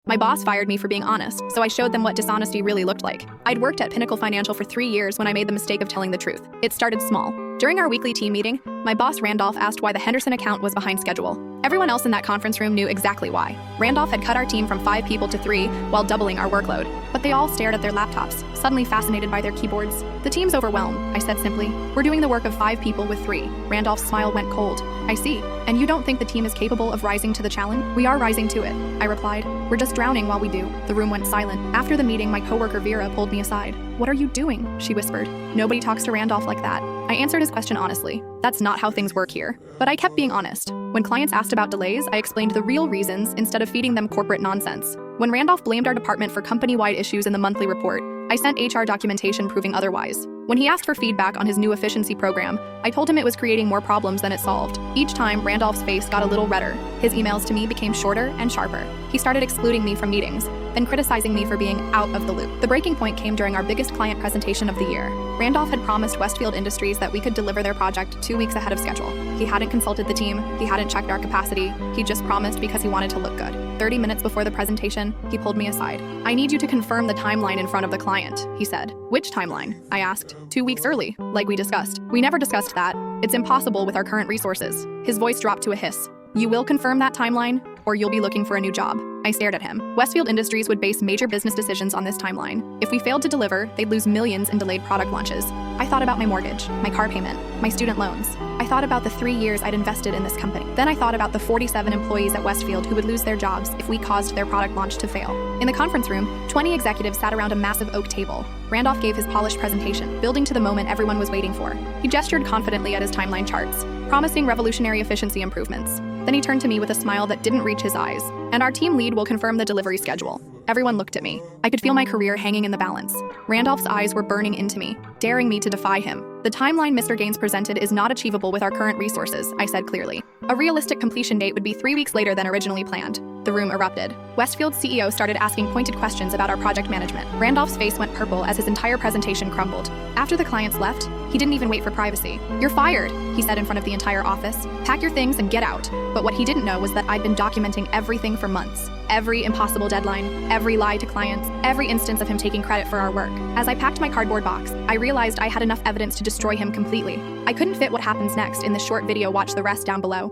My boss fired me for being honest, so I showed them what dishonesty really looked like. I'd worked at Pinnacle Financial for 3 years when I made the mistake of telling the truth. It started small. During our weekly team meeting, my boss Randolph asked why the Henderson account was behind schedule. Everyone else in that conference room knew exactly why. Randolph had cut our team from 5 people to 3 while doubling our workload. But they all stared at their laptops, suddenly fascinated by their keyboards. The team's overwhelmed, I said simply. We're doing the work of 5 people with 3. Randolph's smile went cold. I see. And you don't think the team is capable of rising to the challenge? We are rising to it, I replied. We're just drowning while we do. The room went silent. After the meeting, my coworker Vera pulled me aside. What are you doing? She whispered. Nobody talks to Randolph like that. I answered his question honestly. That's not how things work here. But I kept being honest. When clients asked about delays, I explained the real reasons instead of feeding them corporate nonsense. When Randolph blamed our department for company-wide issues in the monthly report, I sent HR documentation proving otherwise. When he asked for feedback on his new efficiency program, I told him it was creating more problems than it solved. Each time, Randolph's face got a little redder. His emails to me became shorter and sharper. He started excluding me from meetings, then criticizing me for being out of the loop. The breaking point came during our biggest client presentation of the year. Randolph had promised Westfield Industries that we could deliver their project 2 weeks ahead of schedule. He hadn't consulted the team, he hadn't checked our capacity, he just promised because he wanted to look good. 30 minutes before the presentation, he pulled me aside. I need you to confirm the timeline in front of the client, he said. Which timeline? I asked. 2 weeks early, like we discussed. We never discussed that. It's impossible with our current resources. His voice dropped to a hiss. You will confirm that timeline, or you'll be looking for a new job. I stared at him. Westfield Industries would base major business decisions on this timeline. If we failed to deliver, they'd lose millions in delayed product launches. I thought about my mortgage, my car payment, my student loans. I thought about the 3 years I'd invested in this company. Then I thought about the 47 employees at Westfield who would lose their jobs if we caused their product launch to fail. In the conference room, 20 executives sat around a massive oak table. Randolph gave his polished presentation, building to the moment everyone was waiting for. He gestured confidently at his timeline charts, promising revolutionary efficiency improvements. Then he turned to me with a smile that didn't reach his eyes. And our team lead will confirm the delivery schedule. Everyone looked at me. I could feel my career hanging in the balance. Randolph's eyes were burning into me, daring me to defy him. The timeline Mr. Gaines presented is not achievable with our current resources, I said clearly. A realistic completion date would be 3 weeks later than originally planned. The room erupted. Westfield's CEO started asking pointed questions about our project management. Randolph's face went purple as his entire presentation crumbled. After the clients left, he didn't even wait for privacy. You're fired, he said in front of the entire office. Pack your things and get out. But what he didn't know was that I'd been documenting everything for months. Every impossible deadline, every lie to clients, every instance of him taking credit for our work. As I packed my cardboard box, I realized I had enough evidence to destroy him completely. I couldn't fit what happens next in this short video. Watch the rest down below.